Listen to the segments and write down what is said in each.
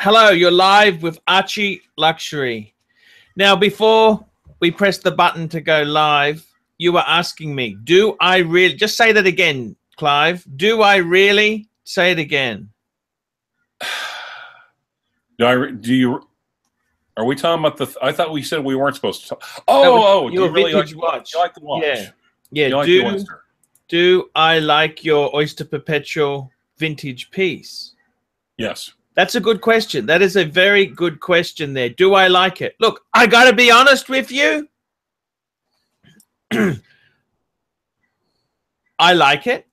Hello, you're live with ArchieLuxury. Now, before we press the button to go live, you were asking me, do I really, just say that again, Clive, do I really, say it again. Are we talking about I thought we said we weren't supposed to talk. Do you really like watch? You like the watch? Yeah. Yeah. You like the oyster? Do I like your Oyster Perpetual vintage piece? Yes. That's a good question. That is a very good question there. Do I like it? Look, I got to be honest with you. I like it.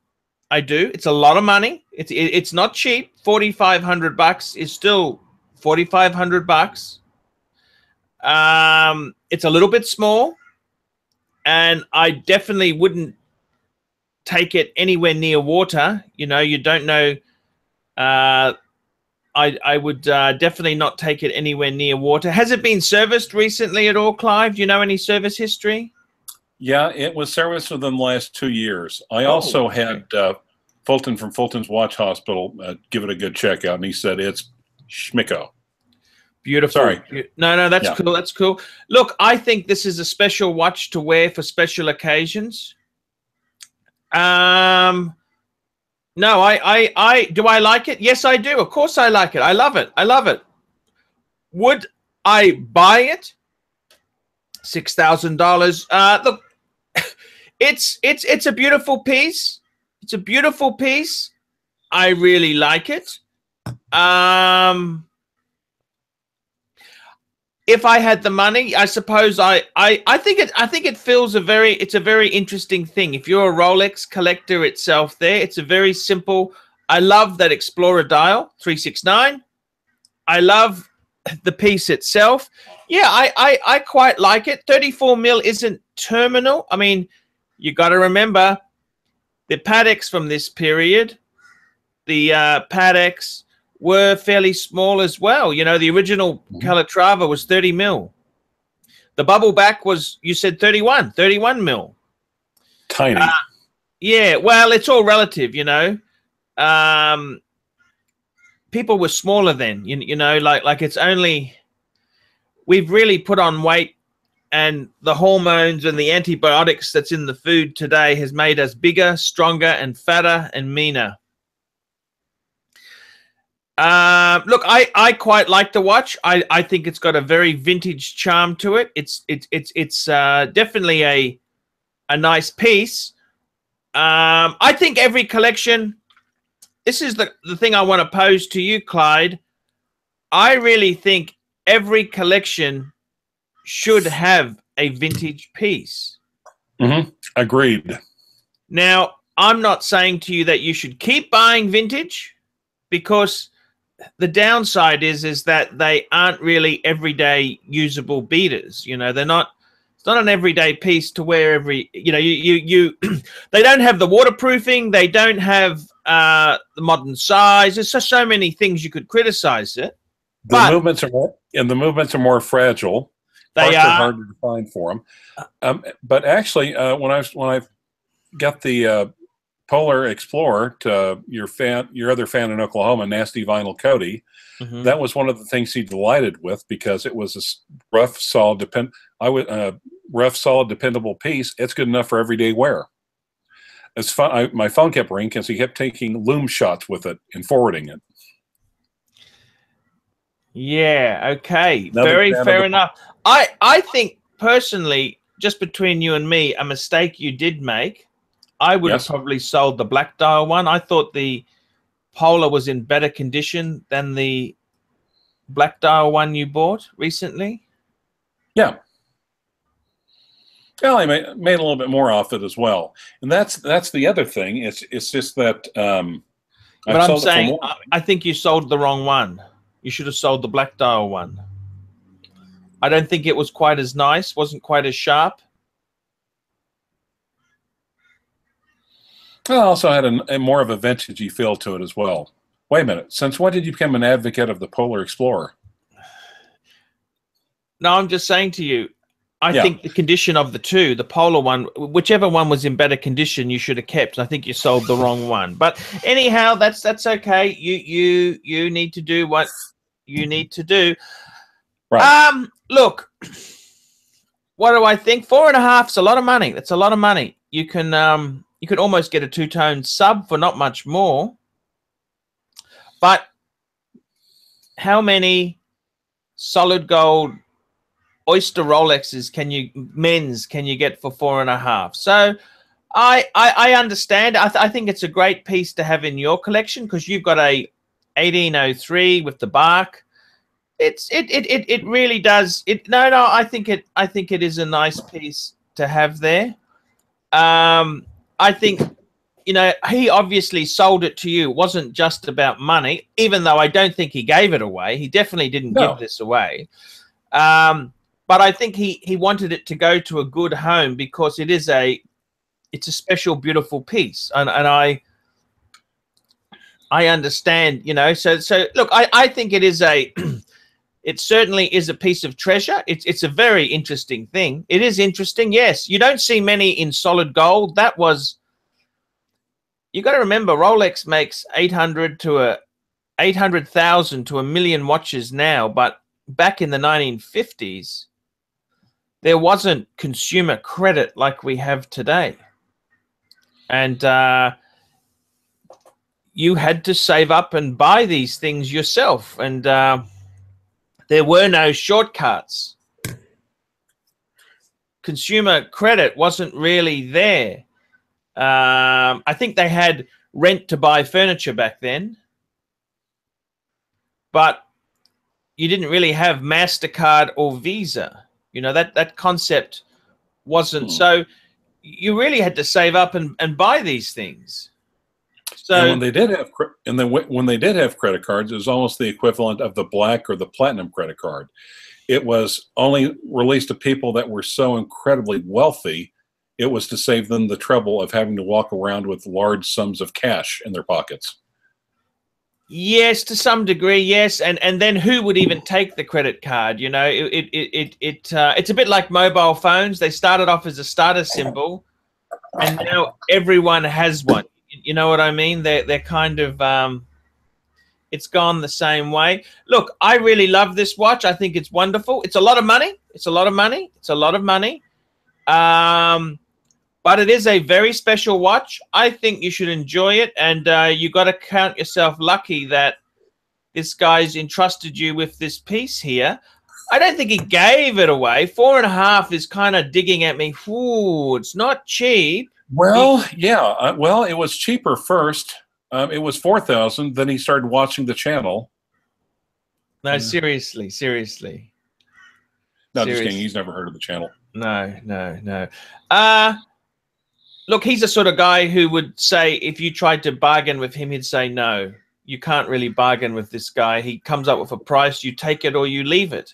I do. It's a lot of money. It's not cheap. $4,500 is still $4,500. It's a little bit small, and I definitely wouldn't take it anywhere near water. You know, you don't know. I would definitely not take it anywhere near water. Has it been serviced recently at all, Clive? Do you know any service history? Yeah, it was serviced within the last 2 years. I also had Fulton from Fulton's Watch Hospital give it a good check out, and he said it's schmicko. Beautiful. Sorry. No, that's cool. That's cool. Look, I think this is a special watch to wear for special occasions. No, do I like it? Yes, I do. Of course I like it. I love it. I love it. Would I buy it? $6,000. Look, it's a beautiful piece. It's a beautiful piece. I really like it. If I had the money, I suppose I think it feels it's a very interesting thing. If you're a Rolex collector itself there, it's a very simple. I love that Explorer dial 369. I love the piece itself. Yeah, I quite like it. 34 mil isn't terminal. I mean, you got to remember the Pateks from this period, the Pateks were fairly small as well. You know, the original Calatrava was 30 mil. The bubble back was, you said 31 mil. Tiny. Yeah, well, it's all relative, you know. People were smaller then, you know, like it's only, we've really put on weight, and the hormones and the antibiotics that's in the food today has made us bigger, stronger, and fatter and meaner. Look, I quite like the watch. I think it's got a very vintage charm to it. It's definitely a nice piece. I think every collection. This is the thing I want to pose to you, Clyde. I really think every collection should have a vintage piece. Agreed. Now, I'm not saying to you that you should keep buying vintage, because the downside is that they aren't really everyday usable beaters. You know, they're not. It's not an everyday piece to wear every. You know, you they don't have the waterproofing. They don't have the modern size. There's so many things you could criticize it. The movements are more fragile. They are harder to find for them. But actually, when I got the Polar Explorer to your other fan in Oklahoma, Nasty Vinyl Cody, that was one of the things he delighted with, because it was a rough, solid, dependable piece. It's good enough for everyday wear. It's fun. My phone kept ringing because he kept taking loom shots with it and forwarding it. Yeah. Okay. Very fair enough. I think personally, just between you and me, a mistake you did make. I would have probably sold the black dial one. I thought the Polar was in better condition than the black dial one you bought recently. Yeah. Well, I made a little bit more off it as well, and that's the other thing. It's just that. But I'm saying I think you sold the wrong one. You should have sold the black dial one. I don't think it was quite as nice. Wasn't quite as sharp. It also had a more of a vintagey feel to it as well. Wait a minute. Since when did you become an advocate of the Polar Explorer? No, I'm just saying to you, I think the condition of the two, the Polar one, whichever one was in better condition, you should have kept. I think you sold the wrong one. But anyhow, that's okay. You need to do what you need to do. Right. Look, what do I think? 4.5 is a lot of money. That's a lot of money. You can almost get a two-tone sub for not much more. But how many solid gold oyster Rolexes can you get for 4.5? So I understand. I think it's a great piece to have in your collection because you've got a 1803 with the bark. It really does. I think it is a nice piece to have there. I think, you know, he obviously sold it to you. It wasn't just about money, even though I don't think he gave it away. He definitely didn't give this away. But I think he wanted it to go to a good home because it's a special, beautiful piece. And I understand, you know, so look, I think it is it certainly is a piece of treasure. It's a very interesting thing. It is interesting. Yes. You don't see many in solid gold. That was, you got to remember, Rolex makes 800,000 to 1 million watches now, but back in the 1950s, there wasn't consumer credit like we have today. And you had to save up and buy these things yourself. And there were no shortcuts. Consumer credit wasn't really there. I think they had rent to buy furniture back then, but you didn't really have MasterCard or Visa. You know, that concept wasn't. So you really had to save up and buy these things. So and when they did have, when they did have credit cards, it was almost the equivalent of the black or the platinum credit card. It was only released to people that were so incredibly wealthy. It was to save them the trouble of having to walk around with large sums of cash in their pockets. Yes, to some degree, yes. And then who would even take the credit card? You know, it's a bit like mobile phones. They started off as a starter symbol, and now everyone has one. You know what I mean? They're kind of it's gone the same way. Look, I really love this watch. I think it's wonderful. It's a lot of money. It's a lot of money. It's a lot of money. But it is a very special watch. I think you should enjoy it, and you got to count yourself lucky that this guy's entrusted you with this piece here. I don't think he gave it away. 4.5 is kind of digging at me. Ooh, it's not cheap. Well, yeah. Well, it was cheaper first. It was 4,000. Then he started watching the channel. No, seriously, seriously. No, just kidding. He's never heard of the channel. No. Look, he's the sort of guy who would say if you tried to bargain with him, he'd say, no, you can't really bargain with this guy. He comes up with a price, you take it or you leave it.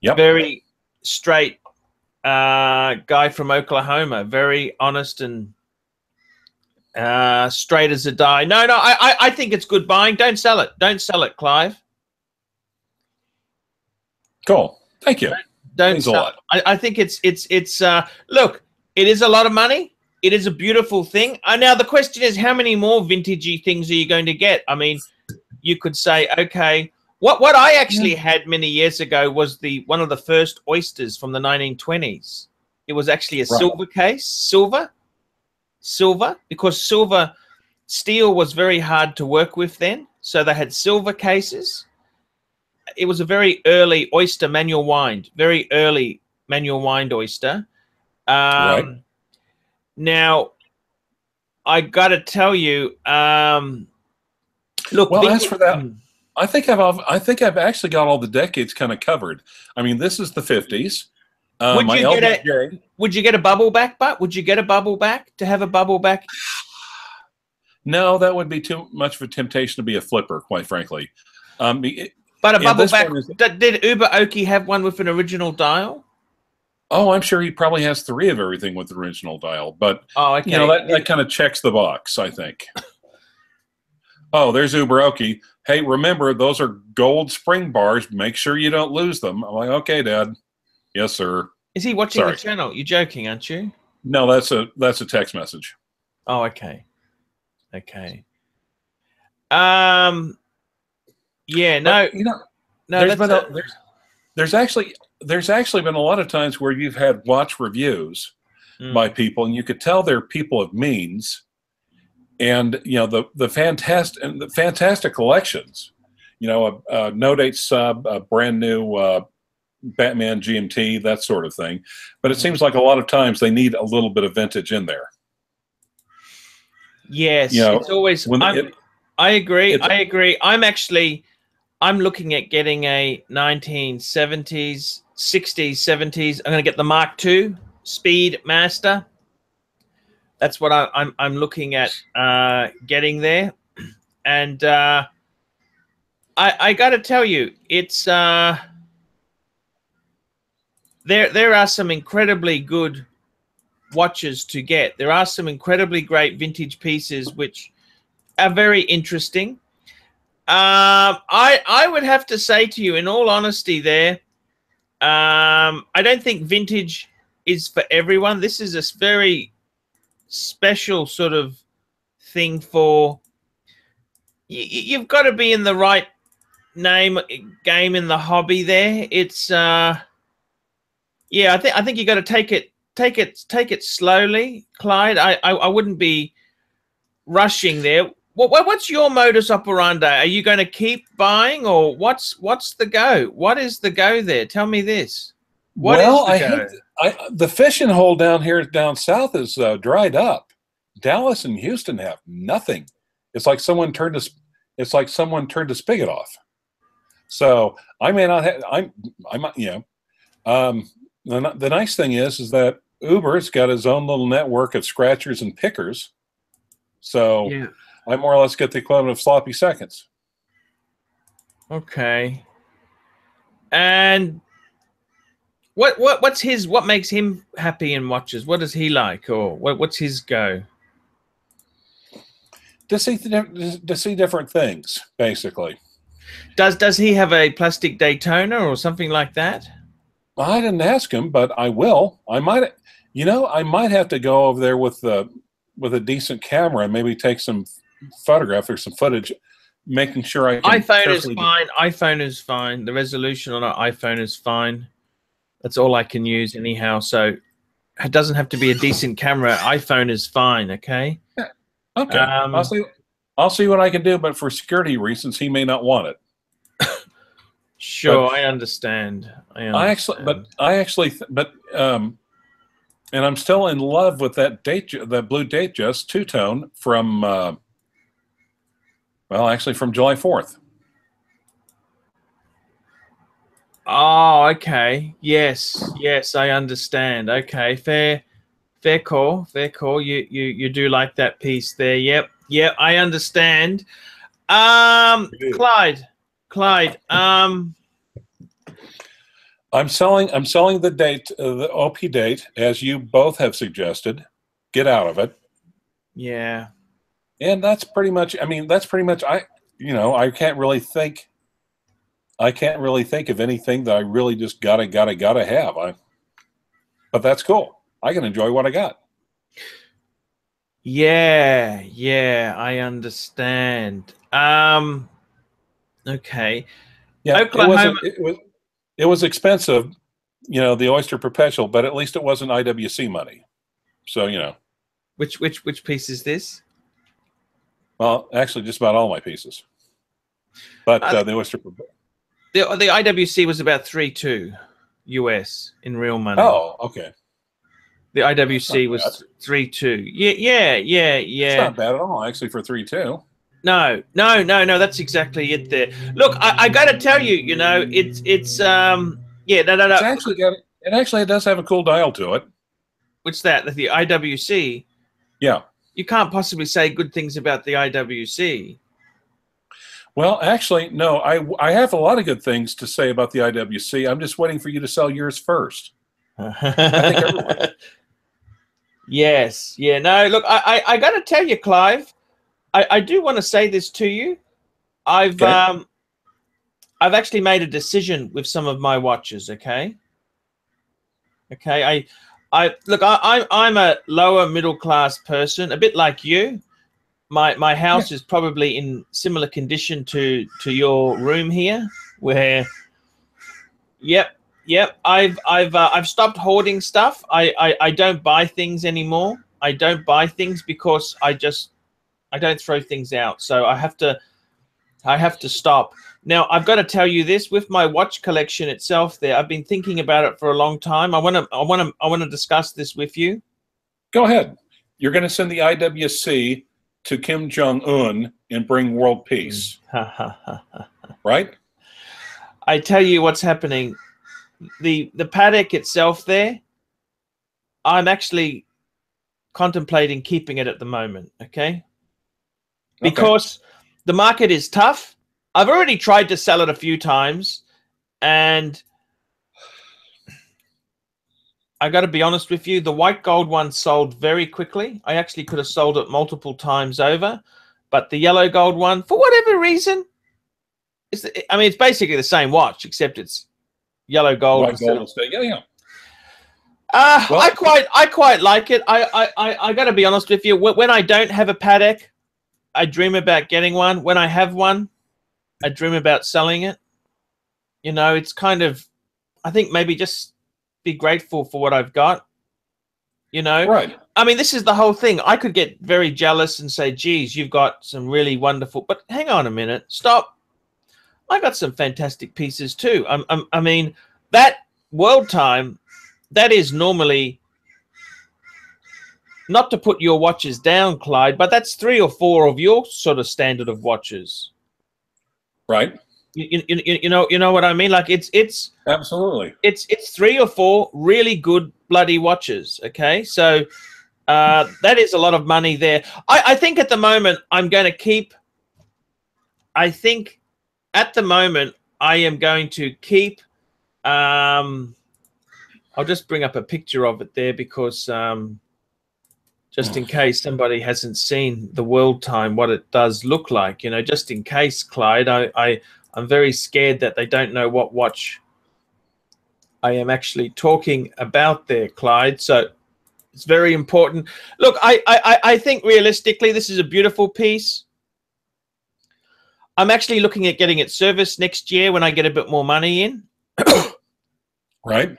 Yep. Very straight guy from Oklahoma, very honest and straight as a die. No, I think it's good buying. Don't sell it. Don't sell it, Clive. Cool. Thank you. Don't sell it. I think it's look, it is a lot of money. It is a beautiful thing. Now, the question is, how many more vintagey things are you going to get? I mean, you could say, okay, what I actually had many years ago was one of the first oysters from the 1920s. It was actually a silver case, silver, because steel was very hard to work with then. So they had silver cases. It was a very early oyster manual wind, very early manual wind oyster. Now, I got to tell you, look. Well, as for that, I think I've actually got all the decades kind of covered. I mean, this is the 50s. Would you get a bubble back? But would you get a bubble back to have a bubble back? No, that would be too much of a temptation to be a flipper, quite frankly. But a bubble back. Did Uber Oki have one with an original dial? Oh, I'm sure he probably has 3 of everything with the original dial, but okay. You know, that kind of checks the box, I think. Oh, there's Uberoki. Hey, remember, those are gold spring bars. Make sure you don't lose them. I'm like, okay, Dad. Yes, sir. Is he watching the channel? You're joking, aren't you? No, that's a text message. Oh, okay. Okay. Yeah, no. But, you know, No, there's actually been a lot of times where you've had watch reviews by people, and you could tell they're people of means, and you know the fantastic collections. You know, a No Date sub, a brand new Batman GMT, that sort of thing. But it seems like a lot of times they need a little bit of vintage in there. Yes, you know, it's always. I agree. I'm looking at getting a 1970s, 60s, 70s. I'm going to get the Mark II Speedmaster. That's what I'm looking at getting there. And I got to tell you, it's there are some incredibly good watches to get. There are some incredibly great vintage pieces which are very interesting. I would have to say to you, in all honesty, I don't think vintage is for everyone. This is a very special sort of thing for you've got to be in the right game in the hobby. There, it's yeah. I think you got to take it slowly, Clyde. I wouldn't be rushing there. What's your modus operandi? Are you going to keep buying, or what's the go? What is the go there? Tell me this. The fishing hole down south is dried up. Dallas and Houston have nothing. It's like someone turned a spigot off. So I may not have. The nice thing is that Uber's got his own little network of scratchers and pickers. So yeah. I more or less get the equivalent of sloppy seconds. Okay. And what makes him happy in watches? What does he like, or what's his go? To see different things, basically. Does he have a plastic Daytona or something like that? I didn't ask him, but I will. I might have to go over there with a decent camera and maybe take some photograph or some footage, making sure I can. iPhone is fine. iPhone is fine. The resolution on an iPhone is fine. That's all I can use anyhow. So it doesn't have to be a decent camera. iPhone is fine. Okay. Yeah. Okay. I'll see what I can do, but for security reasons, he may not want it. Sure, I understand. And I'm still in love with that blue Datejust two-tone from, from July 4th. Oh, okay. Yes, I understand. Okay, fair call. You do like that piece there. Yep, I understand. Clyde. I'm selling the OP date, as you both have suggested. Get out of it. Yeah. And that's pretty much. I can't really think of anything that I really just gotta have. But that's cool. I can enjoy what I got. Yeah, I understand. Okay. Yeah, Oklahoma. It was expensive, the Oyster Perpetual, but at least it wasn't IWC money. So, Which piece is this? Well, actually, just about all my pieces. But the Oyster Perpetual. The IWC was about 3.2 US in real money. Oh, okay. The IWC was 3.2. Yeah. It's not bad at all, actually, for 3.2. No. That's exactly it. There. Look, I got to tell you, it's no. It does have a cool dial to it. What's that? The IWC. Yeah. You can't possibly say good things about the IWC. Well, actually, no. I have a lot of good things to say about the IWC. I'm just waiting for you to sell yours first. I think everyone. Yes. Yeah. No. Look, I got to tell you, Clive. I do want to say this to you. I've actually made a decision with some of my watches. Okay. Look, I'm a lower middle class person, a bit like you. My house is probably in similar condition to your room here. where, yep, I've stopped hoarding stuff. I don't buy things anymore. I don't buy things because I don't throw things out. So I have to stop. Now I've got to tell you this, with my watch collection itself there, I've been thinking about it for a long time. I want to discuss this with you. Go ahead. You're going to send the IWC to Kim Jong-un and bring world peace. Right? I tell you what's happening. The Patek itself there, I'm actually contemplating keeping it at the moment, okay? Because the market is tough. I've already tried to sell it a few times, and I got to be honest with you, the white gold one sold very quickly. I actually could have sold it multiple times over, but the yellow gold one, for whatever reason, it's basically the same watch, except it's yellow gold. White gold instead. Yeah. Well, I quite like it. I got to be honest with you. When I don't have a Patek, I dream about getting one. When I have one, I dream about selling it. You know, it's kind of, I think maybe just be grateful for what I've got. You know, right? I mean, this is the whole thing. I could get very jealous and say, "Geez, you've got some really wonderful." But hang on a minute, stop. I got some fantastic pieces too. I mean, that world time, that is normally, not to put your watches down, Clyde, but that's 3 or 4 of your sort of standard of watches. Right. You know what I mean? Like it's absolutely, it's 3 or 4 really good bloody watches. Okay, so that is a lot of money there. I think at the moment I'm going to keep. I think at the moment I am going to keep. I'll just bring up a picture of it there because just in case somebody hasn't seen the world time, what it does look like, you know, just in case, Clyde, I'm very scared that they don't know what watch I am actually talking about there, Clyde. So it's very important. Look, I think realistically, this is a beautiful piece. I'm actually looking at getting it serviced next year when I get a bit more money in. Right.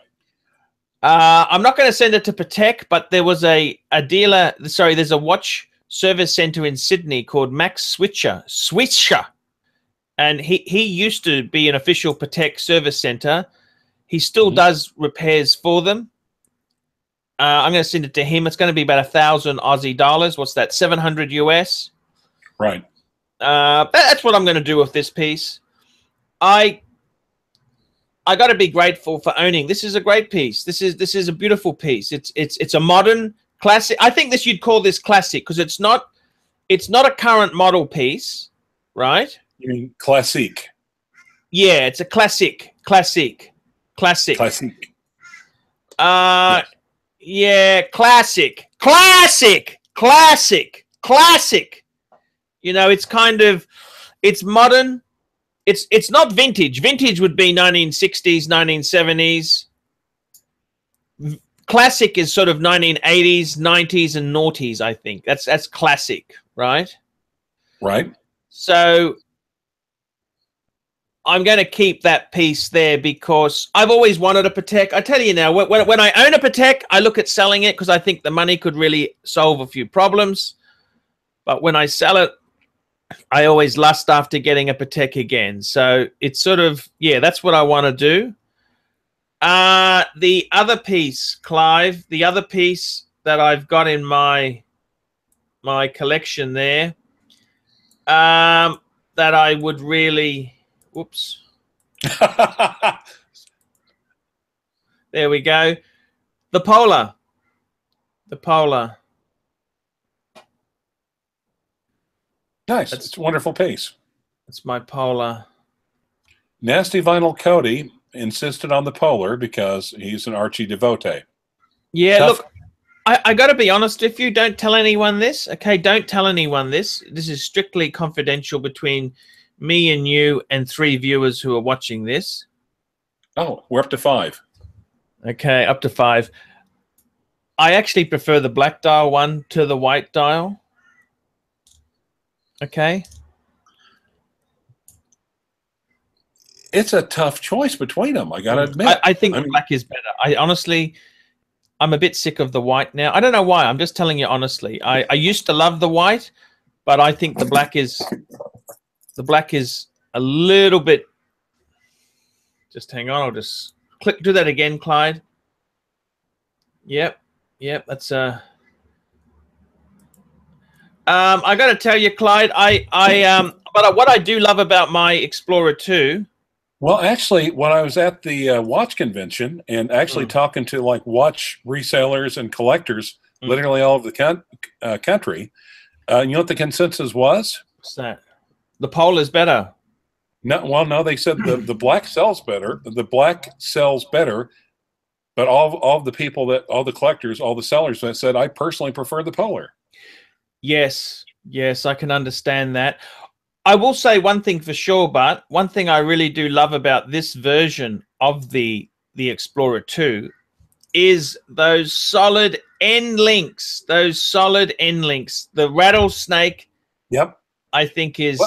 I'm not going to send it to Patek, but there was a dealer. Sorry, there's a watch service center in Sydney called Max Switcher, and he used to be an official Patek service center. He still does repairs for them. I'm going to send it to him. It's going to be about 1,000 Aussie dollars. What's that? 700 US. Right. That's what I'm going to do with this piece. I got to be grateful for owning. This is a great piece. This is a beautiful piece. It's a modern classic. I think this, you'd call this classic because it's not a current model piece, right? You mean classique? Yeah, it's a classic. Classic. Yes. Yeah, classic. You know, it's kind of, it's modern. It's not vintage. Vintage would be 1960s, 1970s. Classic is sort of 1980s, 90s, and noughties, I think. That's classic, right? Right. So I'm going to keep that piece there because I've always wanted a Patek. I tell you now, when I own a Patek, I look at selling it because I think the money could really solve a few problems. But when I sell it, I always lust after getting a Patek again. So it's sort of, yeah, that's what I want to do. The other piece, Clive, the other piece that I've got in my collection there, that I would really, whoops. There we go. The Polar. Nice. It's a wonderful piece. It's my Polar. Nasty Vinyl Cody insisted on the Polar because he's an Archie devotee. Yeah, Tough. look, I got to be honest with you. Don't tell anyone this, okay? Don't tell anyone this. This is strictly confidential between me and you and 3 viewers who are watching this. Oh, we're up to 5. Okay, up to 5. I actually prefer the black dial one to the white dial. Okay. it's a tough choice between them. I gotta admit. I think black is better. I honestly, I'm a bit sick of the white now. I don't know why. I'm just telling you honestly. I used to love the white, but I think the black is a little bit. Just hang on. I'll just do that again, Clyde. Yep. That's I got to tell you, Clyde. But what I do love about my Explorer 2. Well, actually, when I was at the watch convention and actually talking to like watch resellers and collectors, literally all over the country, you know what the consensus was? What's that? The pole is better. No, well, no, they said the black sells better. The black sells better, but all the people all the collectors, all the sellers that said, I personally prefer the polar. Yes, I can understand that. I will say one thing for sure, but one thing I really do love about this version of the Explorer 2 is those solid end links. The rattlesnake, I think is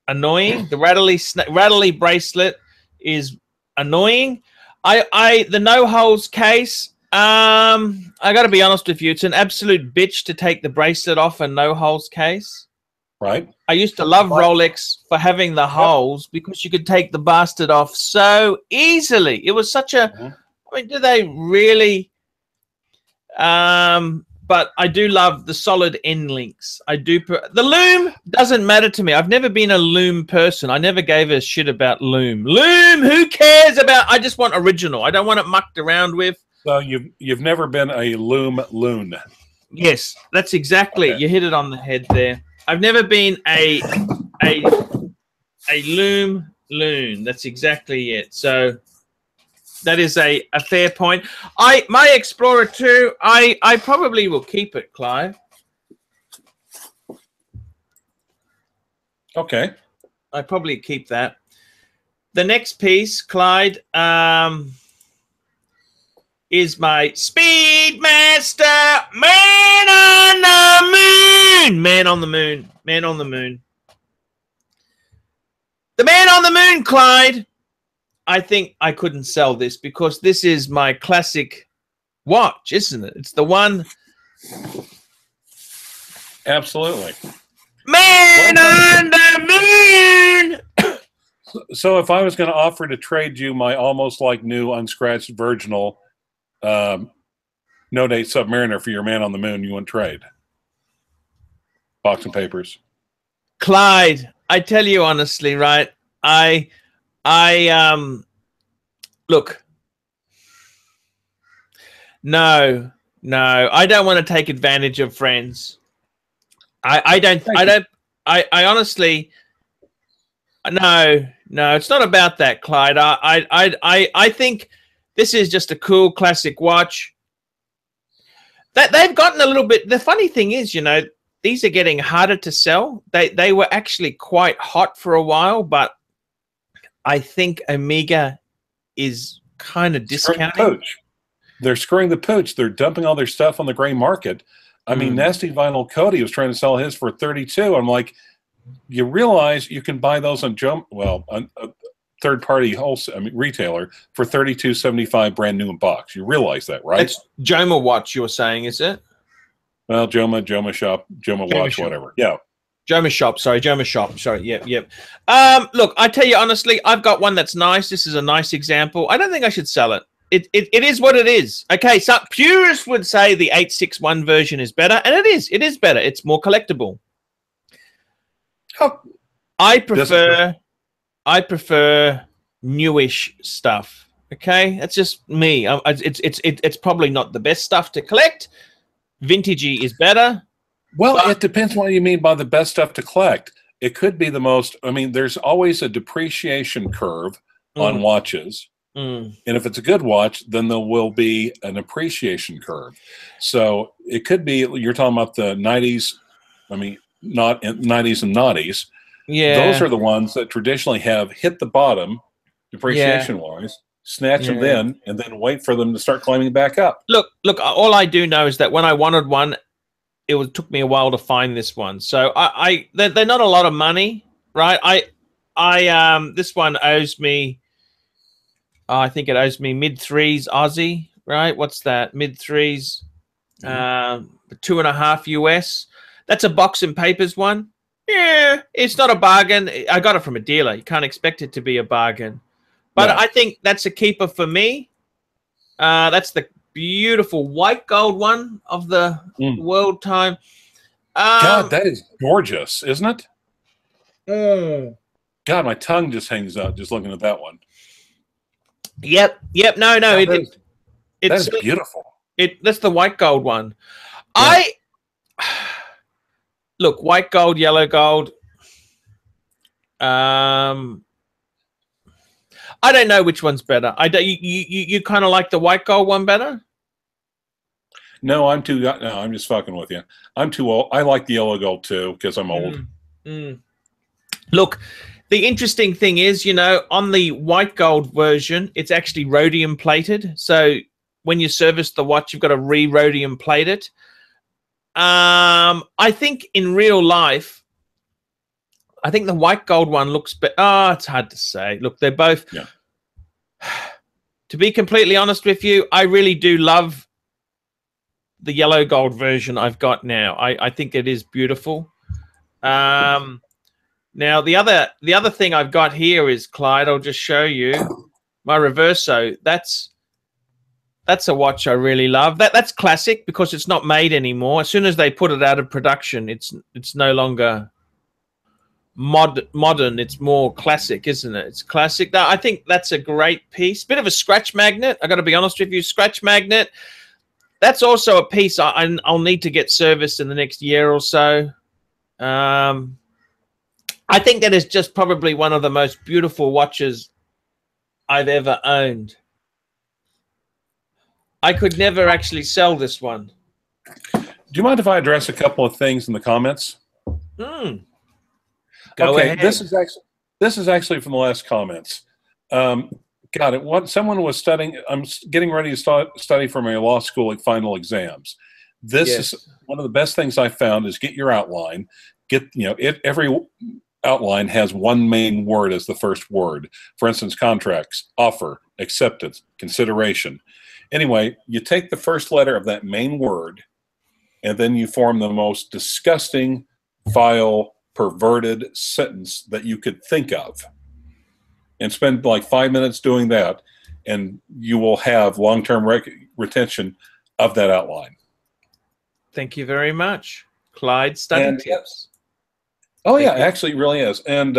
annoying. The rattly bracelet is annoying. The no holes case. I got to be honest with you. It's an absolute bitch to take the bracelet off a no holes case. Right. I used to love Rolex for having the holes because you could take the bastard off so easily. It was such a. I mean, do they really? But I do love the solid end links. I do. The lume doesn't matter to me. I've never been a lume person. I never gave a shit about lume. Lume, who cares about? I just want original. I don't want it mucked around with. So you've never been a lume loon. Yes, that's exactly. You hit it on the head there. I've never been a lume loon. That's exactly it. So that is a fair point. My Explorer 2, I probably will keep it, Clive. Okay. I probably keep that. The next piece, Clyde, is my Speedmaster Man on the Moon. Man on the Moon. Man on the Moon. The Man on the Moon, Clyde. I think I couldn't sell this because this is my classic watch, isn't it? It's the one. Absolutely. Man on the Moon. So if I was going to offer to trade you my almost like new unscratched virginal no date Submariner for your Man on the Moon, you wouldn't trade? Box and papers. Clyde, I tell you honestly, right? Look. No, I don't want to take advantage of friends. I honestly, no, it's not about that, Clyde. I think this is just a cool classic watch. That they've gotten a little bit. The funny thing is, you know, these are getting harder to sell. They were actually quite hot for a while, but I think Omega is kind of discounting. They're screwing the pooch. They're dumping all their stuff on the gray market. I mean, Nasty Vinyl Cody was trying to sell his for $32. I'm like, you realize you can buy those on a third-party retailer for $32.75 brand new in box. You realize that, right? That's Joma Watch you're saying, is it? Well, Joma Shop, Joma Watch, whatever. Yeah. Joma Shop, sorry. Yep. Look, I tell you honestly, I've got one that's nice. This is a nice example. I don't think I should sell it. It is what it is. Okay, so purists would say the 861 version is better, and it is. It is better. It's more collectible. I prefer newish stuff. Okay, that's just me. It's probably not the best stuff to collect. Vintagey is better. Well, it depends what you mean by the best stuff to collect. It could be the most. I mean, there's always a depreciation curve on watches. And if it's a good watch, then there will be an appreciation curve. So it could be, you're talking about the 90s, I mean, not 90s and naughties. Yeah. Those are the ones that traditionally have hit the bottom, depreciation-wise, snatch them then, and then wait for them to start climbing back up. Look, all I do know is that when I wanted one, it took me a while to find this one. So they're not a lot of money, right? This one owes me I think it owes me mid-3s Aussie, right? What's that? Mid-3s, 2.5 US. That's a box and papers one. Yeah, it's not a bargain. I got it from a dealer. You can't expect it to be a bargain. But No. I think that's a keeper for me. That's the beautiful white gold one of the world time. God, that is gorgeous, isn't it? God, my tongue just hangs out just looking at that one. Yep. No. God, that is beautiful. That's the white gold one. Yeah. Look, white gold, yellow gold. I don't know which one's better. You kind of like the white gold one better? No, I'm just fucking with you. I'm too old. I like the yellow gold too because I'm old. Look, the interesting thing is, you know, on the white gold version, it's actually rhodium plated. So when you service the watch, you've got to rhodium plate it. I think in real life, I think the white gold one looks better. Oh, it's hard to say. Look, they're both. Yeah. To be completely honest with you, I really do love the yellow gold version I've got now. I think it is beautiful. Now the other thing I've got here is, Clyde, I'll just show you my Reverso. That's a watch I really love. That's classic because it's not made anymore. As soon as they put it out of production, it's no longer modern. It's more classic, isn't it? It's classic. I think that's a great piece. Bit of a scratch magnet. I got to be honest with you, scratch magnet. That's also a piece I'll need to get serviced in the next year or so. I think that is just probably one of the most beautiful watches I've ever owned. I could never actually sell this one. Do you mind if I address a couple of things in the comments? Go okay, ahead. this is actually from the last comments. Got it. Someone was studying. I'm getting ready to study for my law school final exams. This is one of the best things I found is get your outline. Every outline has one main word as the first word. For instance, contracts, offer, acceptance, consideration. Anyway, you take the first letter of that main word, and then you form the most disgusting, vile, perverted sentence that you could think of. And spend like 5 minutes doing that, and you will have long-term retention of that outline. Thank you very much. Clyde, study tips. Oh, yeah, actually, it really is. And,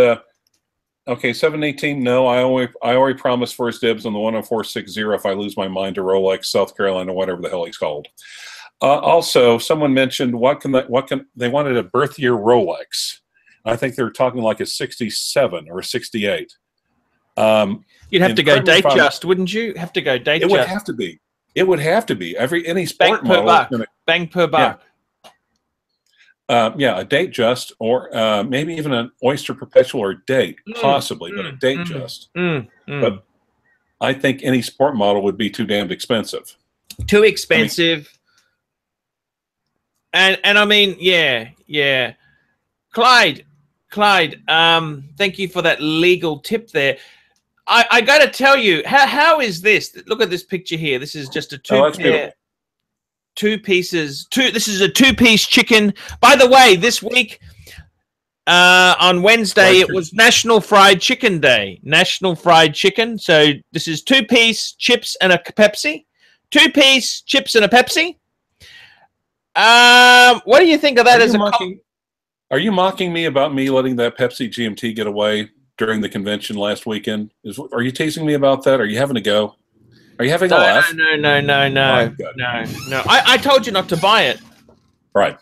okay, 718, no, I already promised first dibs on the 10460 if I lose my mind to Rolex, South Carolina, whatever the hell he's called. Also, someone mentioned they wanted a birth year Rolex. I think they're talking like a 67 or a 68. You'd have to go date just, wouldn't you? Have to go date just. It would have to be. It would have to be. Any sport bang per model. Buck. Bang per buck. Yeah, a date just, or maybe even an Oyster Perpetual or date, possibly, but a date just. But I think any sport model would be too damned expensive. Too expensive. And I mean, yeah. Clyde, thank you for that legal tip there. I got to tell you, how is this? Look at this picture here. This is just a two pieces. This is a two-piece chicken. By the way, this week on Wednesday, it was National Fried Chicken Day. National Fried Chicken. So this is two-piece chips and a Pepsi. Two-piece chips and a Pepsi. What do you think of that as a... Are you mocking me about me letting that Pepsi GMT get away during the convention last weekend? Are you teasing me about that? Are you having a go? Are you having a laugh? No. I told you not to buy it. Right.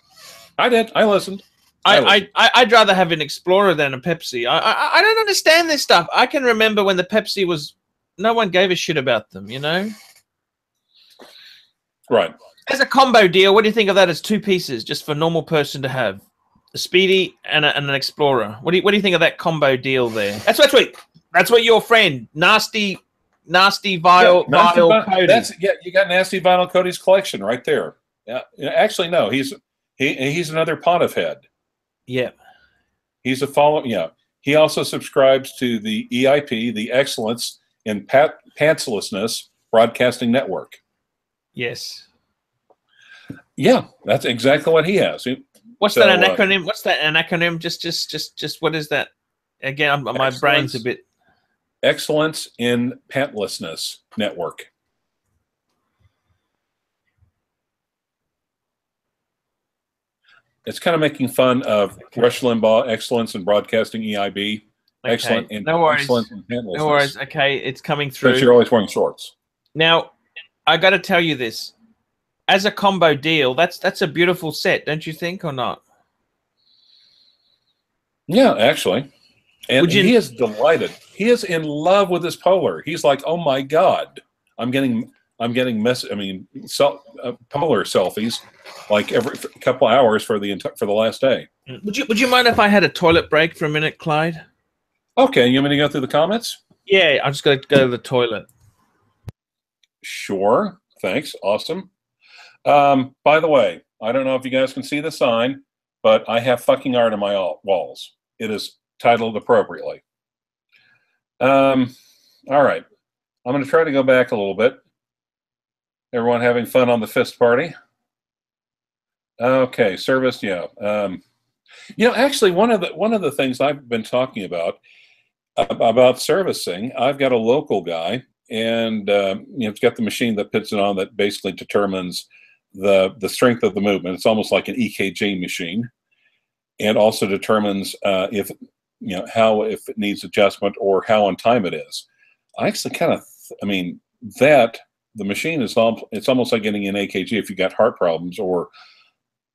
I did. I listened. I'd rather have an Explorer than a Pepsi. I don't understand this stuff. I can remember when the Pepsi was... No one gave a shit about them, you know? Right. As a combo deal, what do you think of that as two pieces, just for a normal person to have? A Speedy and an Explorer. What do you think of that combo deal there? That's what your friend Nasty Vile Cody. You got Nasty Vinyl Cody's collection right there. Yeah, actually no, he's another pot of head. Yeah, he's a follow. Yeah, he also subscribes to the EIP, the Excellence in pantslessness broadcasting network. Yes. Yeah, that's exactly what he has. What's that an acronym? What's that an acronym? Just what is that? Again, my brain's a bit. Excellence in Pantlessness Network. It's kind of making fun of Rush Limbaugh, excellence in broadcasting EIB, Okay. excellent in No worries. excellence in pantlessness. No worries. Okay, it's coming through. Since you're always wearing shorts. Now, I got to tell you this. As a combo deal, that's a beautiful set, don't you think, or not? Yeah, actually. And he is delighted. He is in love with his Polar. He's like, "Oh my God, I'm getting polar selfies like every couple of hours for the last day." Would you mind if I had a toilet break for a minute, Clyde? Okay, you want me to go through the comments? Yeah, I just got to go to the toilet. Sure. Thanks. Awesome. By the way, I don't know if you guys can see the sign, but I have fucking art on my walls. It is titled appropriately. All right. I'm going to try to go back a little bit. Everyone having fun on the fist party? Okay, service, yeah. Actually, one of the things I've been talking about servicing, I've got a local guy, and it's got the machine that puts it on that basically determines the strength of the movement. It's almost like an EKG machine, and also determines if it needs adjustment or how on time it is. I actually kind of, the machine is it's almost like getting an EKG if you got heart problems or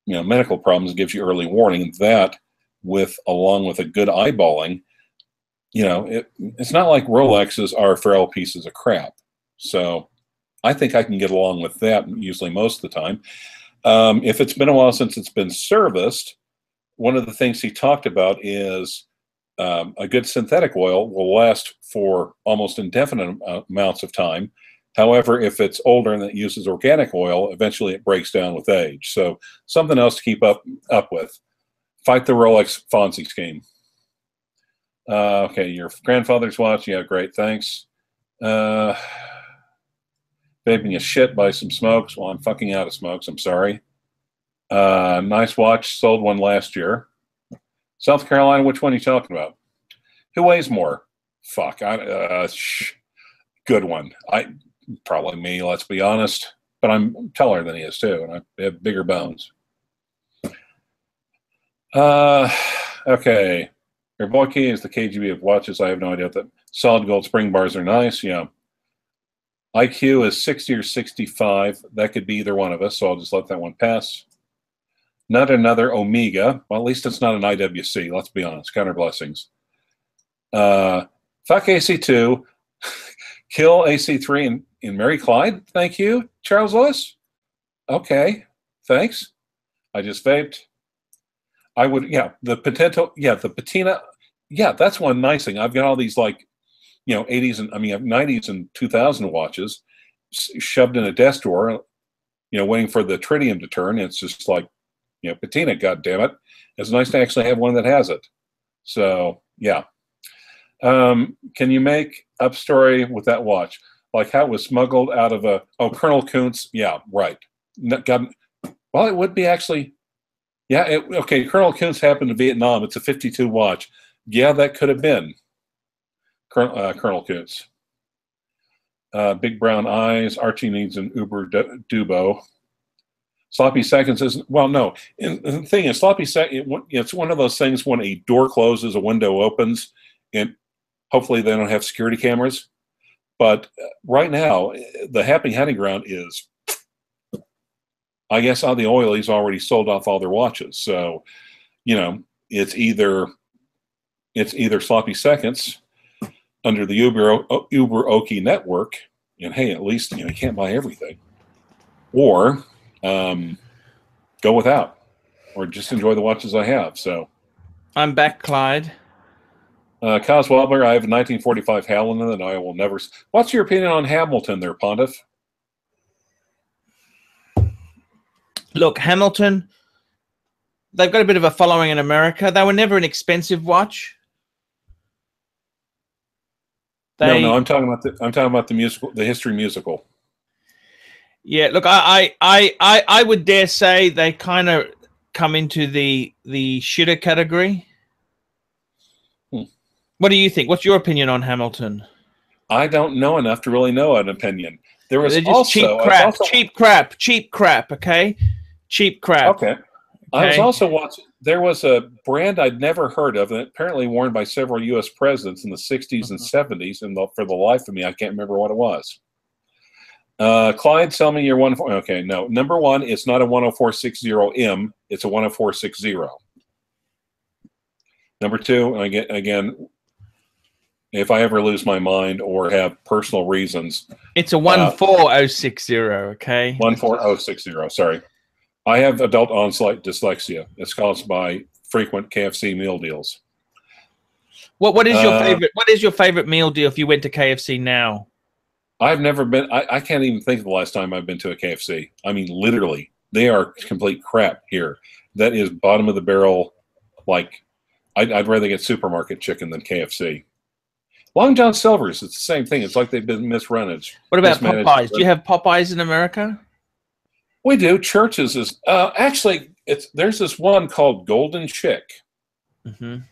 medical problems. It gives you early warning. And that, along with a good eyeballing, it's not like Rolexes are frail pieces of crap. So I think I can get along with that usually most of the time. If it's been a while since it's been serviced, one of the things he talked about is a good synthetic oil will last for almost indefinite amounts of time. However, if it's older and it uses organic oil, eventually it breaks down with age. So something else to keep up with. Fight the Rolex Fonzie scheme. Okay, your grandfather's watch. Yeah, great, thanks. Vaping a shit by some smokes. Well, I'm fucking out of smokes. I'm sorry. Nice watch. Sold one last year. South Carolina, which one are you talking about? Who weighs more? Fuck. Good one. Probably me, let's be honest. But I'm taller than he is, too, and I have bigger bones. Okay. Your boy key is the KGB of watches. I have no idea what that. Solid gold spring bars are nice, yeah. IQ is 60 or 65. That could be either one of us, so I'll just let that one pass. Not another Omega. Well, at least it's not an IWC. Let's be honest. Counter blessings. Fuck AC2. Kill AC3 in Mary Clyde. Thank you, Charles Lewis. Okay. Thanks. I just vaped. I would, yeah, the Potento, yeah, the Patina. Yeah, that's one nice thing. I've got all these 80s and 90s and 2000 watches shoved in a desk drawer, waiting for the tritium to turn. It's just like, patina, God damn it. It's nice to actually have one that has it. So, yeah. Can you make up story with that watch? Like how it was smuggled out of Colonel Kuntz? Yeah, right. Well, it would be actually, yeah, okay, Colonel Kuntz happened to Vietnam. It's a 52 watch. Yeah, that could have been Colonel Kuntz. Big brown eyes. Archie needs an Uber Dubo. Sloppy seconds isn't, well, no. And the thing is, sloppy second, it's one of those things when a door closes, a window opens, and hopefully they don't have security cameras. But right now, the happy hunting ground is, I guess, all the oilies already sold off all their watches. So, it's either sloppy seconds under the Uber Oki network, and hey, at least you can't buy everything, or go without, or just enjoy the watches I have. So I'm back, Clyde. Cos Wobbler, I have a 1945 Hamilton, and I will never. What's your opinion on Hamilton, there, Pontiff? Look, Hamilton, they've got a bit of a following in America. They were never an expensive watch. They, I'm talking about the musical, the history musical. yeah. Look, I would dare say they kind of come into the shitter category. What do you think? What's your opinion on Hamilton? I don't know enough to really know an opinion. There was They're just also cheap crap. Okay, cheap crap. Okay. I was also watching. There was a brand I'd never heard of, and apparently worn by several U.S. presidents in the '60s and '70s. And for the life of me, I can't remember what it was. Clyde, tell me your 104. Okay, no. Number one, it's not a 10460M. It's a 10460. Number two, again, if I ever lose my mind or have personal reasons, it's a 14060. Okay, 14060. Sorry. I have adult onset dyslexia. It's caused by frequent KFC meal deals. What is your favorite? What is your favorite meal deal if you went to KFC now? I've never been. I can't even think of the last time I've been to a KFC. I mean, literally, they are complete crap here. That is bottom of the barrel. Like, I'd rather get supermarket chicken than KFC. Long John Silver's, it's the same thing. It's like they've been misrunaged. What about Popeyes? Do you have Popeyes in America? We do. Church's is actually there's this one called Golden Chick, and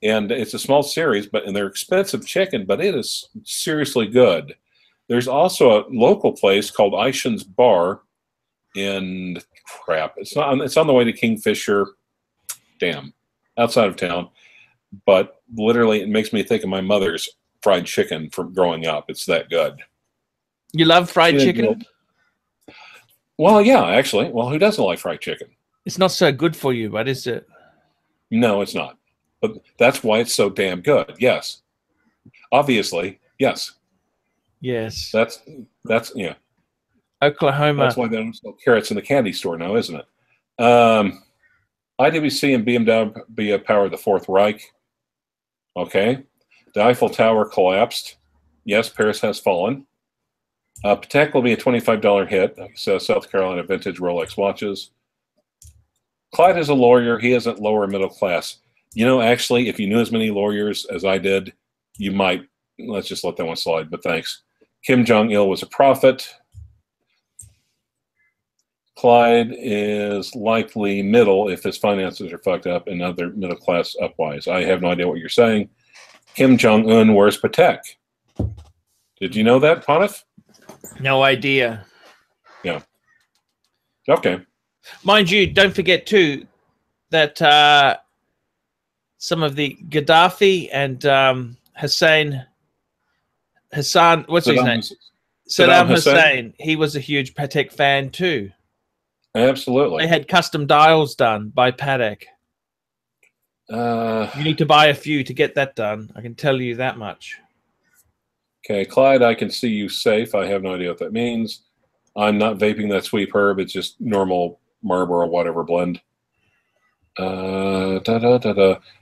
it's a small series, and they're expensive chicken, but it is seriously good. There's also a local place called Ishan's Bar in It's on the way to Kingfisher, outside of town, but literally it makes me think of my mother's fried chicken from growing up. It's that good. You love fried chicken? Well, yeah, actually. Well, who doesn't like fried chicken? It's not so good for you, but is it? No, it's not. But that's why it's so damn good. Yes. Obviously, yes. Yes. That's yeah. Oklahoma. That's why they don't sell carrots in the candy store now, isn't it? IWC and BMW power the Fourth Reich. Okay. The Eiffel Tower collapsed. Yes, Paris has fallen. Patek will be a $25 hit. South Carolina vintage Rolex watches. Clyde is a lawyer. He isn't lower middle class. You know, actually, if you knew as many lawyers as I did, you might. Let's just let that one slide, but thanks. Kim Jong-il was a prophet. Clyde is likely middle if his finances are fucked up and other middle class upwise. I have no idea what you're saying. Kim Jong-un wears Patek. Did you know that, Ponif? No idea. Yeah. Okay. Mind you, don't forget too that some of the Gaddafi and Hassan, what's his name? Saddam Hussein. He was a huge Patek fan too. Absolutely. They had custom dials done by Patek. You need to buy a few to get that done. I can tell you that much. Okay, Clyde, I can see you safe. I have no idea what that means. I'm not vaping that sweep herb. It's just normal Marlboro whatever blend. Of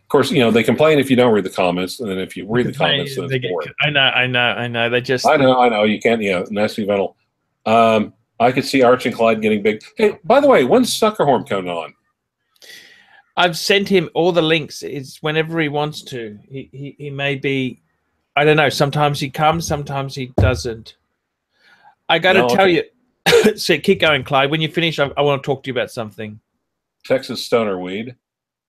course, you know, they complain if you don't read the comments, and then if you read the comments, then it's boring. I know. They just... I know. You can't, yeah, nasty venal. I could see Arch and Clyde getting big. Hey, by the way, when's Suckerhorn coming on? I've sent him all the links. It's whenever he wants to. He may be... I don't know. Sometimes he comes, sometimes he doesn't. I got to tell you. So keep going, Clyde. When you finish, I want to talk to you about something. Texas Stoner Weed.